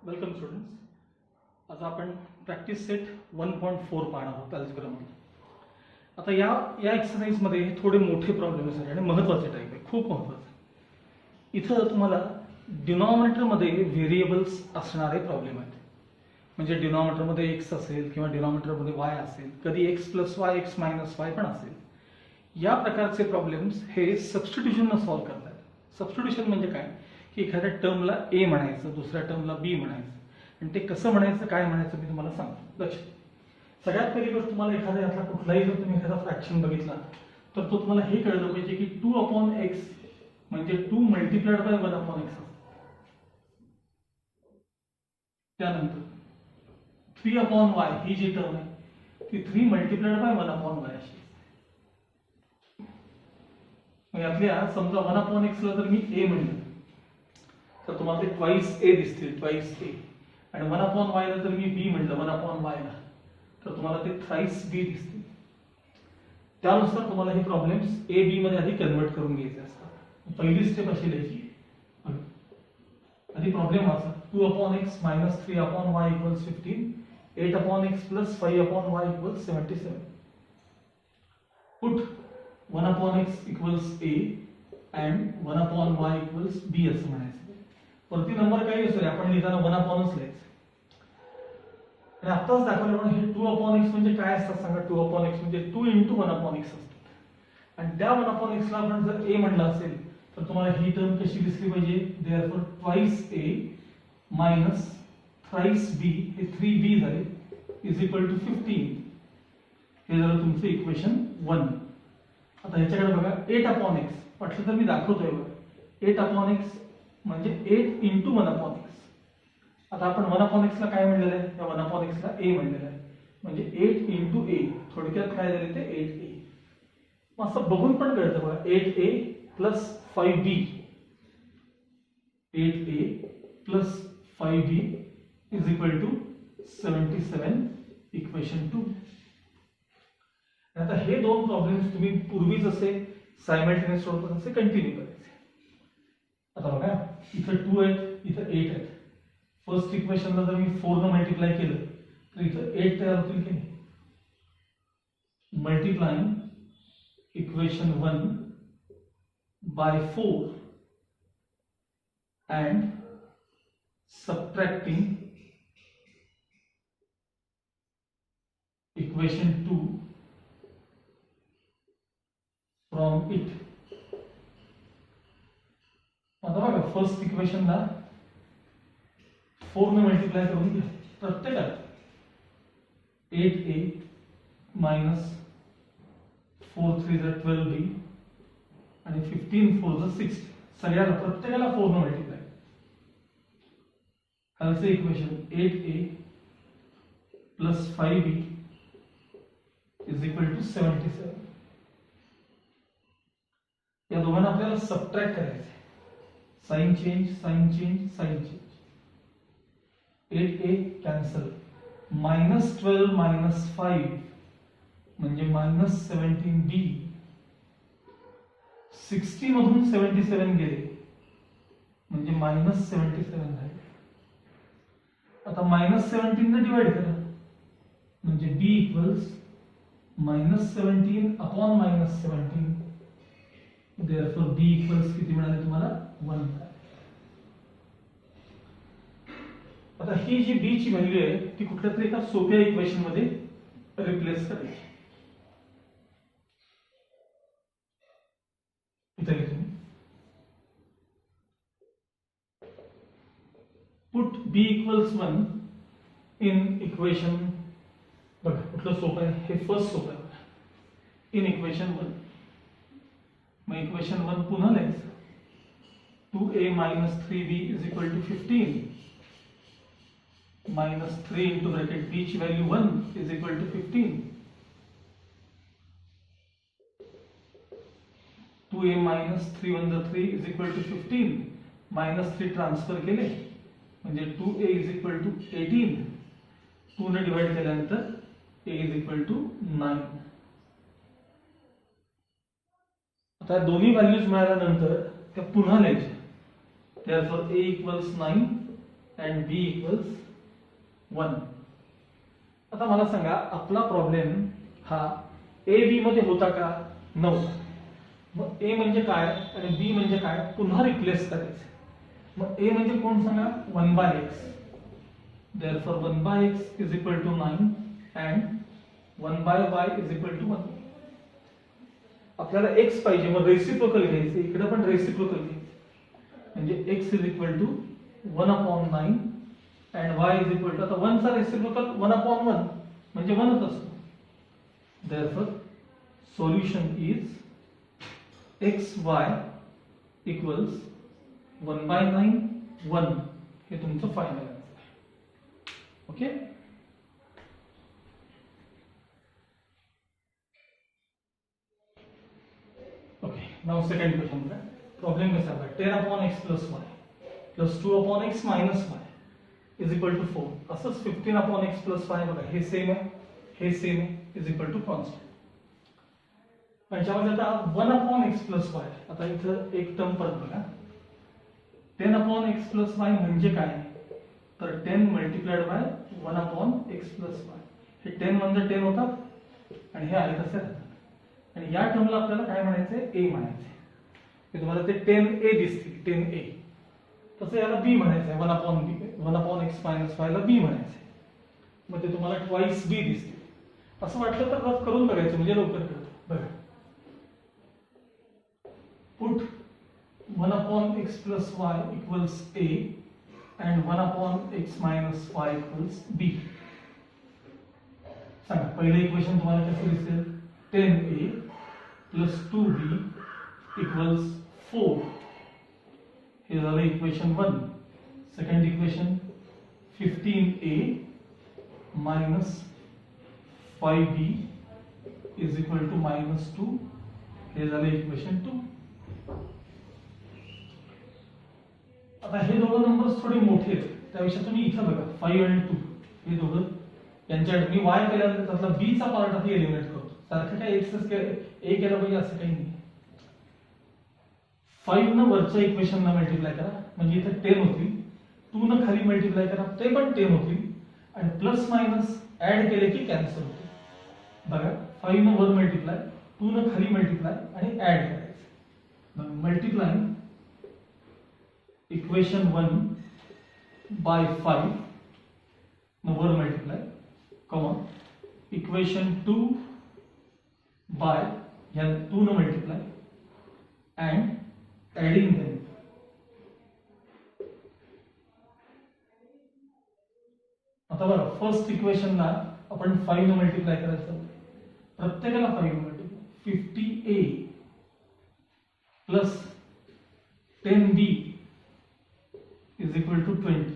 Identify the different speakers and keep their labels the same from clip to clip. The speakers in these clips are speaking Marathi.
Speaker 1: Welcome students. आज आपण प्रॅक्टिस सेट 1.4 पाहणार आहोत अल्जेब्रामध्ये. आता या एक्सरसाइजमध्ये थोडे मोठे प्रॉब्लेम्स आहेत आणि महत्त्वाचे टाईप आहे, खूप महत्त्वाचे. इथं तुम्हाला डिनॉमिनेटरमध्ये व्हेरिएबल्स असणारे प्रॉब्लेम आहेत. म्हणजे डिनॉमिनेटरमध्ये एक्स असेल किंवा डिनॉमिनेटरमध्ये वाय असेल, कधी x plus y x minus Y पण असेल. या प्रकारचे प्रॉब्लेम्स हे सबस्टिट्यूशननं सॉल्व्ह करतात. सबस्टिट्यूशन म्हणजे काय की एखाद्या टर्मला ए म्हणायचं, दुसऱ्या टर्मला बी म्हणायचं, आणि ते कसं म्हणायचं काय म्हणायचं मी तुम्हाला सांगतो. लक्षात. सगळ्यात पहिली गोष्ट, तुम्हाला एखाद्या यातला कुठलाही जर तुम्ही एखादा फ्रॅक्शन बघितला तर तो तुम्हाला हे कळलं पाहिजे की 2/x म्हणजे 2 मल्टिप्लाइड बाय 1/x असतं. त्यानंतर 3/y ही जी टर्म आहे ती 3 मल्टिप्लाइड बाय 1/y अशी. यातल्या समजा 1/x ला जर मी a म्हणलं तर तुम्हाला ते ट्वाइस a दिसतील, ट्वाइस a. आणि 1/y ला जर मी b म्हणलं 1/y ला तर तुम्हाला ते थ्राइस b दिसतील. त्यानुसार तुम्हाला हे प्रॉब्लेम्स a b मध्ये आधी कन्वर्ट करून घ्यायचे असतात. पहिली स्टेप अशी लिहायची. आधी प्रॉब्लेम वाचा. 2/x minus 3/y equals 15. 8/x plus 5/y equals 77. Put 1/x equals a and 1/y equals b असं म्हणायचं. वरती नंबर काही असू दे, आपण लिहिताना 1/च लिहायचं. आणि आत्ताच दाखवल्याप्रमाणे हे 2/x म्हणजे काय असतात सांगा. 2/x म्हणजे 2 into 1/x असतात. आणि त्या 1/x ला आपण जर a म्हटलं असेल तर तुम्हाला ही टर्म कशी दिसली पाहिजे. Therefore twice a minus thrice b हे 3b झाले इज इक्वल टू 15. हे झालं तुमचं इक्वेशन 1. आता ह्याच्याकडे बघा. 8/x म्हटलं तर मी दाखवतोय बघा. 8/x म्हणजे 8 into 1/x. आता आपण 1/x ला काय म्हणलेलं आहे, त्या 1/x ला a म्हणलेलं आहे. म्हणजे 8 into a, थोडक्यात काय झाले ते 8a. मग असं बघून पण कळतं बघा. 8a plus 5b, 8a plus 5b is equal to 77, equation 2. आता हे दोन प्रॉब्लेम्स तुम्ही पूर्वी जसे सायमल्टेनियस सोडवतात तसे कंटिन्यू करायचे. आता बघा, इथं 2 आहेत, इथं 8 आहेत. फर्स्ट इक्वेशनला जर मी 4 ने मल्टिप्लाय केलं तर इथं 8 तयार होतील की नाही. Multiplying equation 1 by 4 and subtracting equation 2 from it. आता बघा, फर्स्ट इक्वेशनला 4 ने मल्टिप्लाय करून घ्या. प्रत्येकात 8a मायनस 4 3 जा 12b आणि 15 4 जा 60. सगळ्याला प्रत्येकाला 4 ने मल्टिप्लाय. खालचे equation 8a plus 5b is equal to 77. या दोघांना आपल्याला सबट्रॅक्ट करायचे. Sign change, sign change, sign change. 8a cancel. -12 minus 5 म्हणजे -17b. 60 मधून 77 गेले म्हणजे -77 झाले. आता -17 ने डिवाइड करा म्हणजे b equals -17 upon -17. Therefore b equals किती मिळाले तुम्हाला 1. आता ही जी b ची व्हॅल्यू आहे ती कुठल्या तरी एका सोप्या इक्वेशन मध्ये रिप्लेस करायची. इथे put b equals 1 in equation. बघा कुठलं सोपं आहे, हे फर्स्ट सोपं आहे. In equation 1. मग इक्वेशन 1 पुन्हा लिहायचं. 2a minus 3b is equal to 15 minus 3 into bracket b ची value 1 is equal to 15. 2a minus 3 1 जा 3 is equal to 15 minus 3 transfer केले म्हणजे 2a is equal to 18. 2 ने डिवाइड केल्यानंतर a is equal to 9. आता दोन्ही व्हॅल्यूज मिळाल्यानंतर त्या पुन्हा लिहायच्या. Therefore a equals 9 and B equals 1. आता मला सांगा आपला प्रॉब्लेम हा ए बी मध्ये होता का? नव्हता. मग ए म्हणजे काय आणि बी म्हणजे काय पुन्हा रिप्लेस करायचं. मग ए म्हणजे कोण सांगा? 1/x. therefore 1/x is equal to 9 and 1/y is equal to 1. आपल्याला x पाहिजे मग रेसिप्रोकल घ्यायचे. इकडे पण रेसिप्रोकल घ्यायचे म्हणजे x is equal to 1/9 and y is equal to, आता 1 चा रेसिप्रोकल 1/1 म्हणजे 1च असतो. therefore solution is xy equals 1/9 1. हे तुमचं फायनल आन्सर आहे. Okay. Okay, now second question बघा. प्रॉब्लेम कसा आहे? 10/x plus y plus 2/x minus y is equal to 4. असंच 15/x plus y बघा हे सेम आहे, हे सेम आहे, is equal to constant. पंचामध्ये आता 1/x plus y. आता इथं एक टर्म परत बघा. 10/x plus y म्हणजे काय? तर 10 multiplied by 1/x plus y. हे 10 म्हणजे 10 होतात आणि हे आहे तसे राहतात. आणि या टर्मला आपल्याला काय म्हणायचंय? a म्हणायचंय. ते तुम्हाला ते 10a दिसतील, 10a. तसं याला b म्हणायचंय. 1/x minus y ला b म्हणायचंय. मग ते तुम्हाला ट्वाइस b दिसतील. असं वाटलं तर रफ करून बघायचं म्हणजे लवकर कळतं. बघा. Put 1/x plus y equals a and 1/x minus y equals b. सांगा पहिलं इक्वेशन तुम्हाला कसं दिसेल? 10a plus 2b equals 4. हे झालं equation 1. Second equation 15a minus 5b is equal to -2. हे झालं इक्वेशन 2. आता हे दोघं नंबर्स थोडे मोठे आहेत त्यापेक्षा तुम्ही इथं बघा 5 आणि 2 हे दोघं यांच्या मी y केल्यानंतर त्यातला b चा पार्ट आधी एलिमिनेट करतो. सारखं काय x a केलं पाहिजे असं काही नाही. 5 न वरच्या इक्वेशनला मल्टिप्लाय करा म्हणजे इथे 10 होतील. 2 न खाली मल्टिप्लाय करा ते पण 10 होतील आणि प्लस मायनस ऍड केले की कॅन्सल होते. बघा 5 न वर मल्टिप्लाय, 2 न खाली मल्टिप्लाय आणि ऍड करायचं. मग मल्टिप्लाइंग इक्वेशन 1 by 5 न वर मल्टिप्लाय कॉमा इक्वेशन 2 by या 2 न मल्टिप्लाय and adding them. आता बघा फर्स्ट इक्वेशनला आपण 5 न मल्टिप्लाय करायचं. प्रत्येकाला 5 न multiply 50a plus 10b is equal to 20.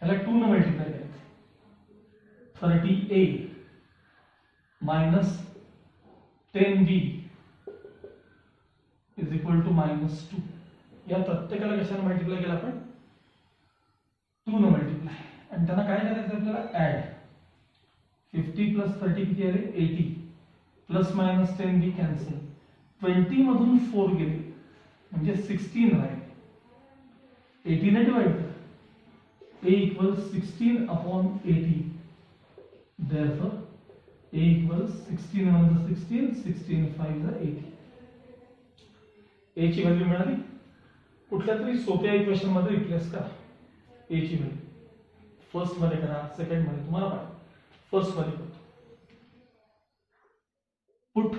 Speaker 1: ह्याला 2 न मल्टिप्लाय करायचं. 30a minus 10b is equal to -2. या प्रत्येकाला कशाने मल्टिप्लाय केला आपण? 2 न मल्टिप्लाय. आणि त्यांना काय करायचं आपल्याला? ऍड. 50 प्लस 30 किती आले? 80. Plus minus 10b cancel. 20 मधून 4 गेले म्हणजे 16 राहिले. 80 ने डिवाइड करा. a equals 16/80. therefore a equals 16 1 16 16 5 80. a ची व्हॅल्यू मिळाली. कुठल्या तरी सोप्या इक्वेशन मध्ये रिप्लेस करा a ची व्हॅल्यू. फर्स्ट मध्ये करा, सेकंड मध्ये, तुम्हाला पाहिजे फर्स्ट मध्ये करतो. Put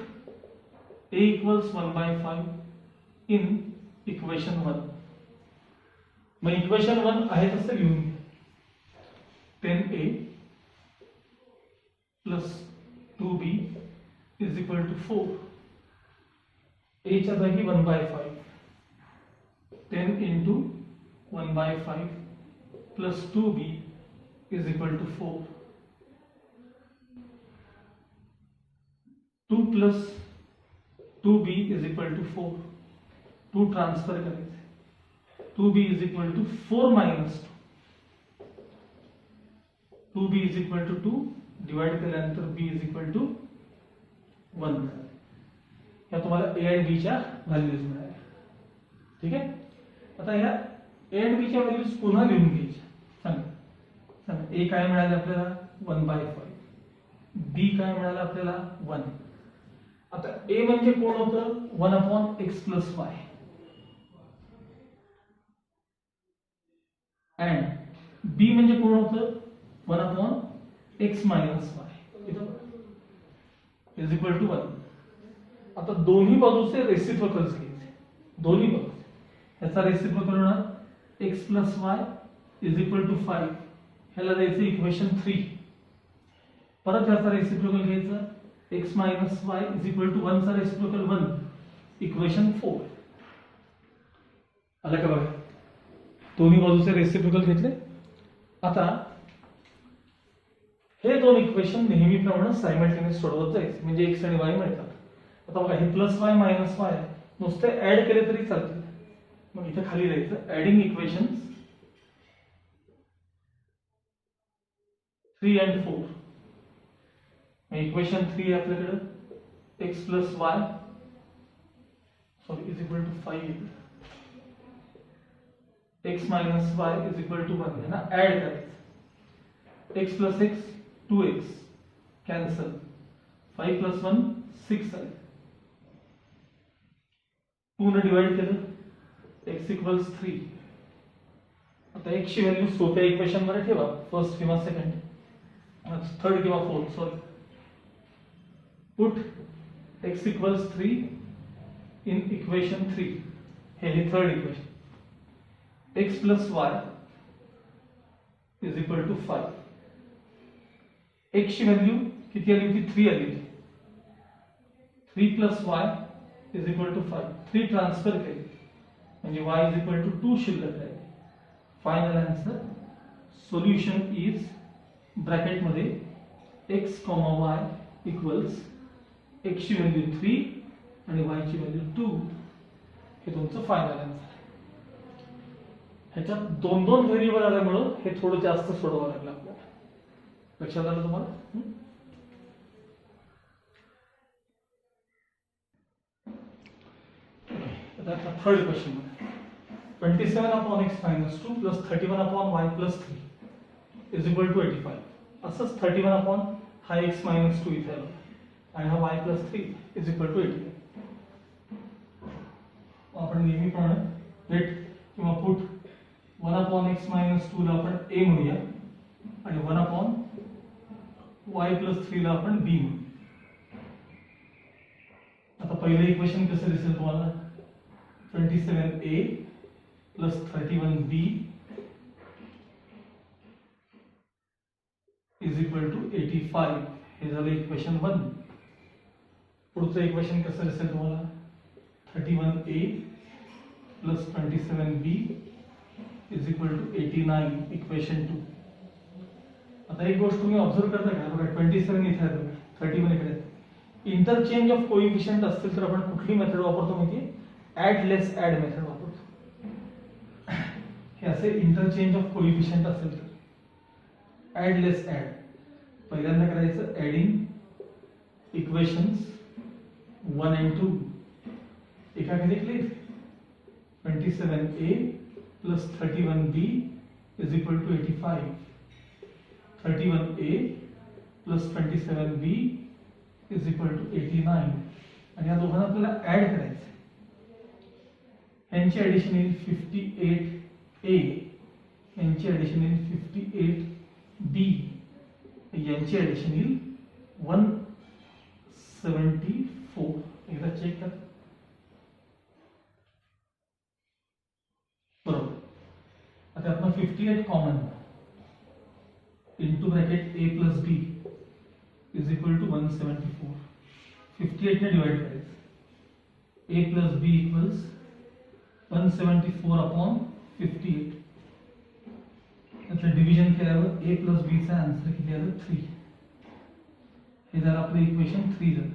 Speaker 1: a equals 1/5 in equation 1. मग इक्वेशन 1 आहे तसं लिहून घ्या. 10a plus 2b is equal to 4. a च्या जागी 1/5. 10 into 1/5 plus 2b is equal to 4. 2 plus 2b is equal to 4. 2 transfer करायचे. 2b is equal to 4 minus 2. 2b is equal to 2 divide केल्यानंतर b is equal to 1 मिळाले. या तुम्हाला a आणि b च्या व्हॅल्यूज मिळाल्या. ठीक आहे. आता या a आणि b च्या व्हॅल्यूज पुन्हा लिहून घ्यायच्या. ए काय मिळाले आपल्याला 1/5, बी काय मिळालं आपल्याला 1. आता ए म्हणजे कोण होतं 1/x + y अँड बी म्हणजे कोण होतं 1/x - y is equal to 1. आता दोन्ही बाजूचे रेसिप्रोकल्स घ्यायचे, दोन्ही बाजू ह्याचा रेसिप्रोकल होणार x + y is equal to 5, ह्याला द्यायचं इक्वेशन 3. परत ह्याचा रेसिप्रोकल घ्यायचं x - y is equal to 1 चा रेसिप्रोकल 1, इक्वेशन 4. आलं का बघा, दोन्ही बाजूचे रेसिप्रोकल घेतले. आता हे दोन इक्वेशन नेहमीप्रमाणे सायमल्टेनियस सोडवत जायचे म्हणजे x आणि y मिळतात. आता बघा हे +y - y नुसते ऍड केले तरी चालतील. मग इथे खाली लिहायचं ऍडिंग इक्वेशन्स 3 and 4. इक्वेशन 3 आहे आपल्याकडे x + y is equal to 5, x - y is equal to 1 है ना, ऐड करायचं. x + x 2x कॅन्सल, 5 + 1 6 आहे. 2 ने डिवाइड केलं x = 3. आता x ची व्हॅल्यू सोप्या इक्वेशन मध्ये ठेवा, फर्स्ट किंवा सेकंड, थर्ड किंवा fourth, sorry. Put x = 3 in equation 3, हे third equation. x + y is equal to 5. x ची व्हॅल्यू किती आली होती 3 आली होती. 3 + y is equal to 5. 3 transfer केले म्हणजे y इज इक्वल टू 2 शिल्लक आहे. Final answer solution is bracket मध्ये x, y इक्वल्स x ची व्हॅल्यू 3 आणि y ची व्हॅल्यू 2. हे तुमचं फायनल आन्सर. ह्याच्यात 2 व्हेरिएबल आल्यामुळे हे थोडं जास्त सोडवावं लागलं आपल्याला. लक्षात आलं तुम्हाला? आता थर्ड क्वेश्चन मध्ये 27/x - 2 + 31/y + 3 is equal to 85. असंच 31 हा x - 2 इथे आला आणि हा y + 3 इज इक्वल टू 85. आपण नेहमीप्रमाणे लेट किंवा पुट 1/x - 2 ला आपण a म्हणूया आणि 1/y + 3 ला आपण b म्हणूया. आता पहिलं इक्वेशन कसं दिसेल तुम्हाला 27a + 31b is equal to 85. हे झालं इक्वेशन 1. पुढचं इक्वेशन कसं दिसेल तुम्हाला 31a + 27b is equal to 89, equation 2. आता एक गोष्ट तुम्ही ऑब्झर्व करता का, बघा 27 इथे आहे, 31 इकडे. इंटरचेंज ऑफ कोइफिशियंट असतील तर आपण कुठली मेथड वापरतो माहिती, ऍड लेस ऍड मेथड वापरतो. हे असे इंटरचेंज ऑफ कोइफिशियंट असेल तर ऍड लेस ऍड. पहिल्यांदा करायचं ऍडिंग इक्वेशन्स 1 and 2 एका खाली click. 27a + 31b is equal to 85. 31a + 27b is equal to 89 आणि या दोघांना आपल्याला ऍड करायचं. यांची ऍडिशन येईल 58a, यांची ऍडिशन येईल 58b, यांची ऍडिशन येईल 174. एकदा चेक कर. बरोबर. आता आपण 58 common into bracket a + b is equal to 174. 58 ने डिवाइड करायचं. a + b equals 174/58. त्याचं डिव्हिजन केल्यावर a + b चा आन्सर किती आलं 3. हे झालं आपलं इक्वेशन 3 झालं.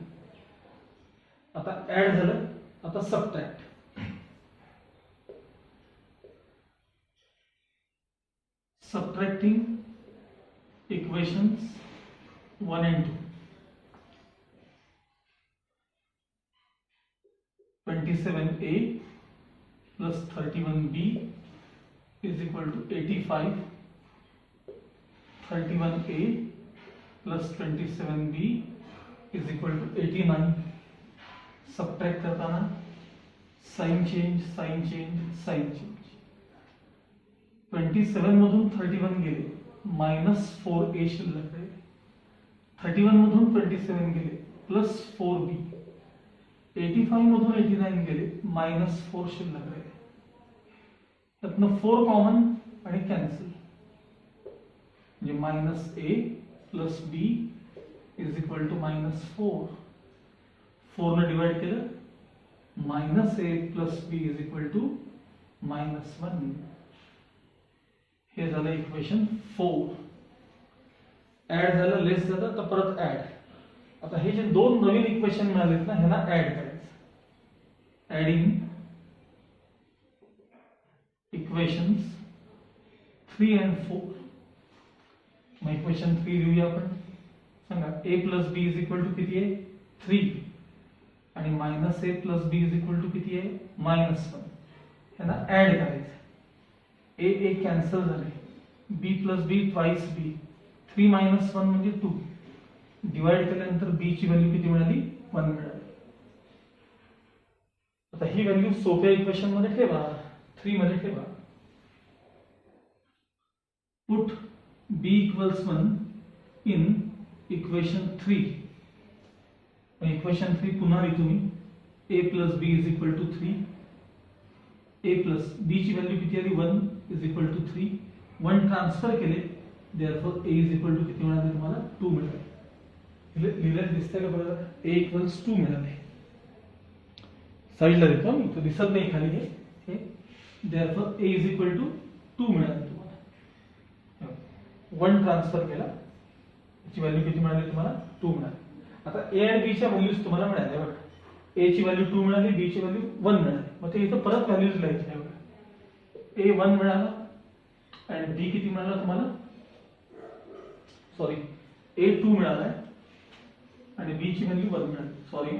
Speaker 1: आता ऍड झालं. आता subtract. Subtracting equations 1 and 2. 27a + 31b is equal to 85. 31a plus 27b is equal to 89. Subtract करताना sign change sign change sign change. 27 मधून 31 गेले -4a शिल्लक राहील. 31 मधून 27 गेले +4b. 85 मधून 89 गेले -4 शिल्लक राहील. त्यातनं 4 कॉमन आणि कॅन्सल म्हणजे -a + b is equal to -4. 4 ने डिवाइड केलं -a + b is equal to -1. हे झालं इक्वेशन 4. ऍड झालं, लेस झालं तर परत ऍड. आता हे जे दोन नवीन इक्वेशन मिळालेत ना ह्याला ऍड करायचं. Adding equations 3 and 4. मग इक्वेशन 3 लिहूया आपण. सांगा a + b is equal to किती आहे 3 आणि -a + b is equal to किती आहे -1. ह्याला ऍड करायचं. a कॅन्सल झाले. b + b twice b. 3 - 1 म्हणजे 2. डिवाइड केल्यानंतर b ची व्हॅल्यू किती मिळाली 1 मिळाली. आता ही व्हॅल्यू सोप्या इक्वेशन मध्ये ठेवा. 3 मध्ये ठेवा. Put b = 1 in equation 3. Equation 3 पुन्हा लिहितो मी. a + b is equal to 3. a + b ची व्हॅल्यू किती आली 1 इज इक्वल टू 3. 1 ट्रान्सफर केले therefore a is equal to किती मिळाले तुम्हाला 2 मिळाले. लिहिलेलं दिसतंय का बघा. a = 2 मिळाले. साईडला देतो मी, तो दिसत नाही खाली. हे therefore a is equal to 2 मिळाले तुम्हाला. 1 ट्रान्सफर केला, याची व्हॅल्यू किती मिळाली तुम्हाला 2 मिळाली. आता a आणि b च्या व्हॅल्यूज तुम्हाला मिळाल्या बघा. a ची व्हॅल्यू 2 मिळाली, b ची व्हॅल्यू 1 मिळाली. मग ते इथं परत व्हॅल्यूज लिहायचे आहे बघा. a 1 मिळाला आणि b किती मिळाला तुम्हाला, सॉरी a 2 मिळालाय आणि b ची व्हॅल्यू 1 मिळाली. सॉरी.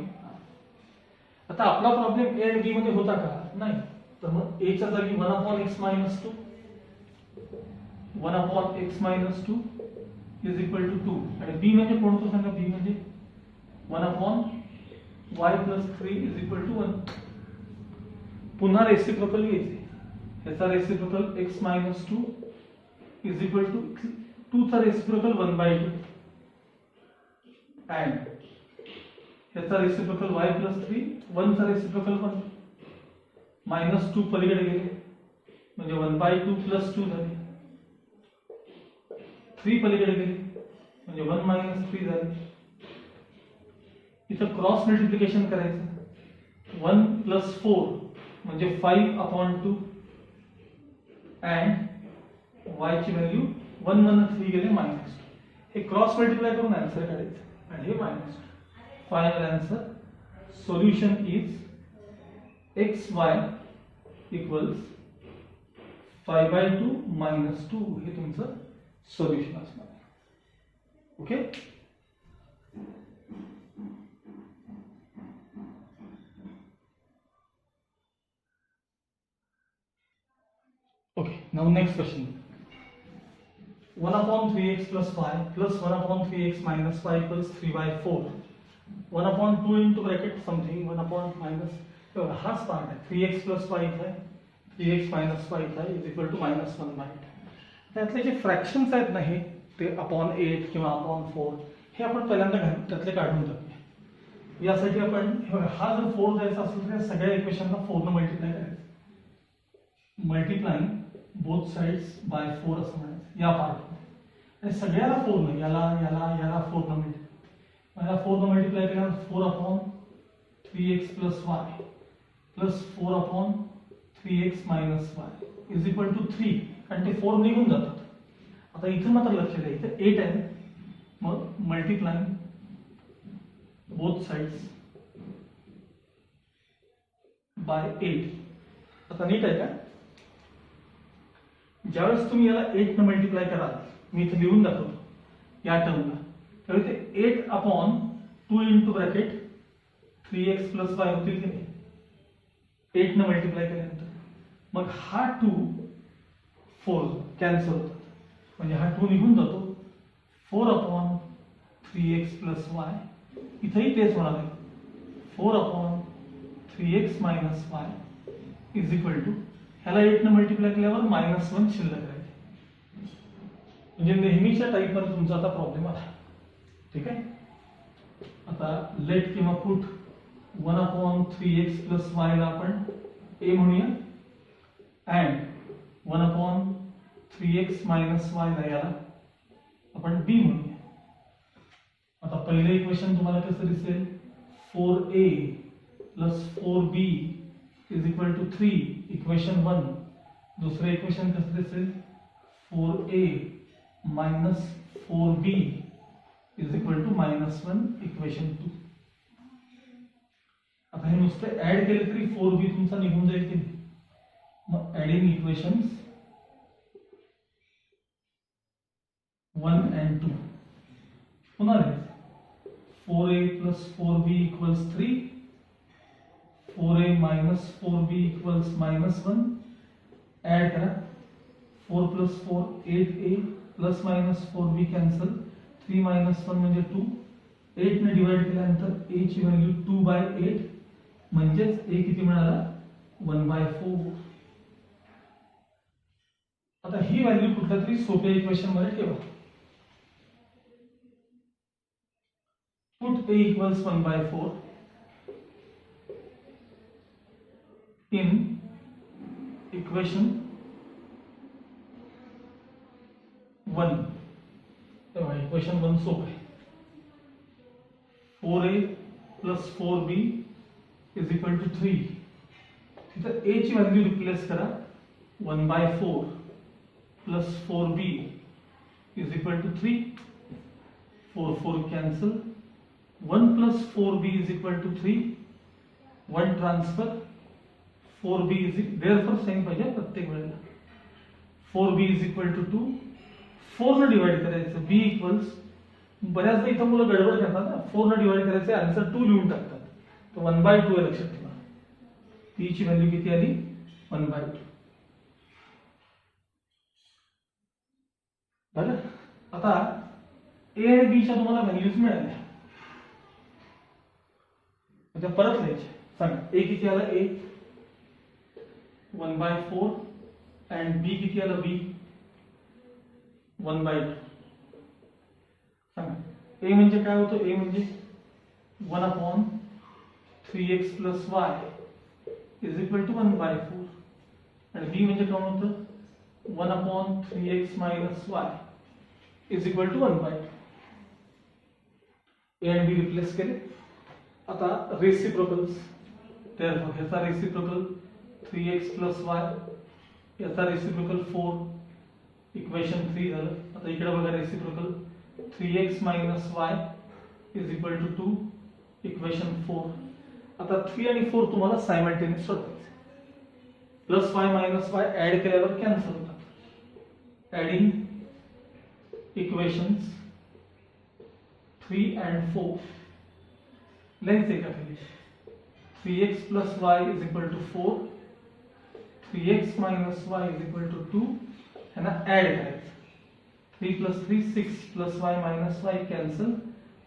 Speaker 1: आता आपला प्रॉब्लेम a आणि b मध्ये होता का नाही. तर मग a च्या जागी 1/x - 2 1/x - 2 is equal to 2. आणि b म्हणजे कोणतं सांगा. b म्हणजे 1/y + 3 इज इक्वल टू 1. पुन्हा रेसिप्रोकल घ्यायचे. ह्याचा reciprocal x - 2 is equal to 2 चा रेसिप्रोकल 1/2 अँड ह्याचा रेसिप्रोकल y + 3. 1 चा रेसिप्रोकल 1. -2 पलीकडे गेले म्हणजे 1/2 + 2 झाले. 3 पलीकडे गेले म्हणजे 1 - 3 झाले. इथं क्रॉस मल्टिप्लिकेशन करायचं. 1 + 4 म्हणजे 5/2 अँड y ची व्हॅल्यू 1 - 3 गेले -2. हे क्रॉस मल्टिप्लाय करून आन्सर काढायचं आणि हे -2. Final answer solution is xy = 5/2 - 2. हे तुमचं सोल्युशन असणार. Okay. Okay, now next question. 1/3x + 5 + 1/3x - 5 = 3/4. 1/2 into bracket something 1/- हाच पार्ट आहे. 3x + 5 आहे. 3x - 5 आहे इज इक्वल टू -1/8. त्यातले जे फ्रॅक्शन्स आहेत ना हे ते /8 किंवा /4 हे आपण पहिल्यांदा त्यातले काढून टाकूया. यासाठी आपण हा जर 4 द्यायचा असेल तर सगळ्या इक्वेशनला 4 ने मल्टिप्लाय करायचं. मल्टिप्लाइंग बोथ साइड्स बाय 4 असं म्हणायचं या पार्ट. आणि सगळ्याला 4 ने याला याला याला 4 ने मल्टिप्लाय. मला 4 ने मल्टिप्लाय केल्यावर 4/3x + y + 4/3x - y is equal to 3. कारण ते 4 निघून जातात. आता इथं मात्र लक्ष द्या, इथं 8 आहे. मग मल्टिप्लाइंग बोथ साइड्स बाय 8. आता नीट आहे का. ज्यावेळेस तुम्ही याला 8 ने मल्टिप्लाय कराल, मी इथे लिहून दाखवतो या टर्मला, त्यावेळी ते 8/2 into bracket 3x + y होतील की नाही 8 ने मल्टिप्लाय केल्यानंतर. मग हा 2 4 कॅन्सल होतात म्हणजे हा 2 निघून जातो 4/3x प्लस वाय, इथेही तेच होणार आहे 4/3x minus y is equal to, ह्याला 8 ने मल्टिप्लाय केल्यावर -1 शिल्लक राहील. म्हणजे नेहमीच्या टाईपमध्ये तुमचा आता प्रॉब्लेम आला. ठीक आहे. आता लेट किंवा पुट 1/3x प्लस वाय ला आपण a म्हणूया अँड 1/3x मायनस वाय ला याला आपण b म्हणूया. आता पहिले इक्वेशन तुम्हाला कसं दिसेल, 4a plus 4b is equal to 3 equation 1. दुसरे इक्वेशन कसं दिसेल, 4a minus 4b is equal to -1 equation 2. आता हे नुसते ऍड केले तरी 4b तुमचा निघून जाईल की नाही. मग ऍडिंग इक्वेशन्स 1 and 2 पुन्हा 4a plus 4b equals 3, 4a minus 4b equals -1. Add करा 4 plus 4 8a plus minus 4b cancel, 3 minus 1 म्हणजे 2. 8 ने डिवाइड केल्यानंतर a ची व्हॅल्यू 2/8 म्हणजेच a किती मिळाला 1/4. आता ही व्हॅल्यू कुठल्या तरी सोप्या इक्वेशन मध्ये ठेवा. Put a equals 1/4 in equation 1. तेव्हा इक्वेशन 1 सोपं आहे. 4a plus 4b is equal to 3. तिथं a ची व्हॅल्यू रिप्लेस करा 1/4 plus 4b is equal to 3. 4 cancel. 1 plus 4b is equal to 3. 1 transfer. 4b is therefore same पाहिजे प्रत्येक वेळेला. 4b is equal to 2. 4 ने डिवाइड करायचं b इक्वल्स, बऱ्याचदा इथं मुलं गडबड करतात ना, 4 ने डिवाइड करायचे आन्सर 2 लिहून टाकतात. तर 1/2 आहे लक्षात ठेवा. b ची व्हॅल्यू किती आली 1/2. बरं. आता a आणि b च्या तुम्हाला व्हॅल्यूज मिळाल्या. आता परत लिहायचे. सांगा a किती आला, a 1/4 and b किती आला, b 1/2. सांगा a म्हणजे काय होतं, a म्हणजे 1/3x plus y is equal to 1/4 आणि b म्हणजे काय होतं 1/3x minus y is equal to 1/2. a and b replace केले. आता रेसिप्रोकल्स, therefore ह्याचा रेसिप्रोकल 3x plus y, याचा रेसिप्रोकल 4, इक्वेशन 3 झालं. आता इकडे बघा reciprocal 3x minus y is equal to 2, equation 4. आता 3 आणि 4 तुम्हाला सायमल्टेनियस सोडवायचे. Plus y minus y add केल्यावर कॅन्सल होतात. ऍडिंग इक्वेशन्स 3 and 4 लिहायचे का खाली. 3x plus y is equal to 4, 3x minus y is equal to 2 ह्यांना ऍड करायचं. 3 plus 3 6 plus y minus y cancel,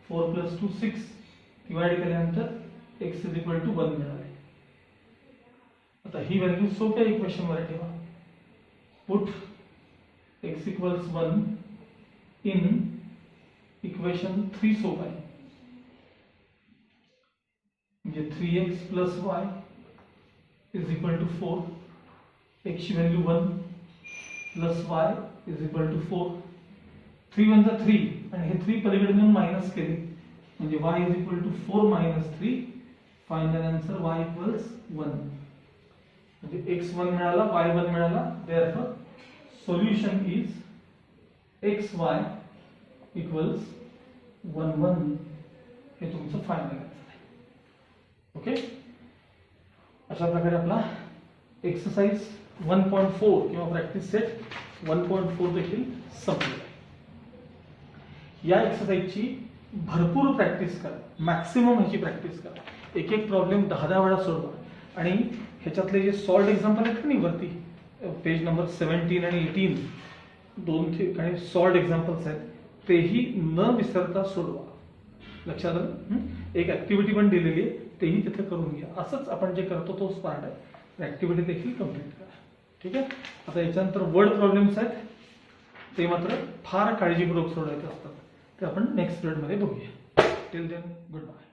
Speaker 1: 4 plus 2 6 divide केल्यानंतर x is equal to 1 मिळाले. आता ही व्हॅल्यू सोप्या इक्वेशन मध्ये ठेवा. Put x equals 1 in equation 3 सोपं आहे. म्हणजे 3x plus y is equal to 4, x ची value 1 plus y is equal to 4. 3 1 जा 3 आणि हे 3 पलीकडे नेऊन मायनस केले म्हणजे y is equal to 4 minus 3. Final answer y equals 1. म्हणजे x 1 मिळाला, y 1 मिळाला. therefore solution is xy equals 1 1. हे तुमचं फायनल आन्सर. ओके. अशा प्रकारे आपला एक्सरसाइज 1.4 किंवा प्रॅक्टिस सेट 1.4 देखील संपलेला आहे. या एक्सरसाइजची भरपूर प्रॅक्टिस करा, मॅक्सिमम ह्याची प्रॅक्टिस करा. एक एक प्रॉब्लेम 10-10 वेळा सोडवा आणि ह्याच्यातले जे सॉल्व्ड एक्झाम्पल आहेत की नाही वरती पेज नंबर 17 आणि 18 दोन ठिकाणी सॉल्व्ड एक्झाम्पल्स आहेत तेही न विसरता सोडवा. लक्षात आलं? एक ऍक्टिव्हिटी पण दिलेली आहे, तेही तिथे करून घ्या. असंच आपण जे करतो तोच पार्ट आहे. ऍक्टिव्हिटी देखील कम्प्लीट करा. ठीक आहे. आता याच्यानंतर वर्ड प्रॉब्लेम्स आहेत, ते मात्र फार काळजीपूर्वक सोडवायचे असतात. ते आपण नेक्स्ट पिरियडमध्ये बघूया. Till then good bye.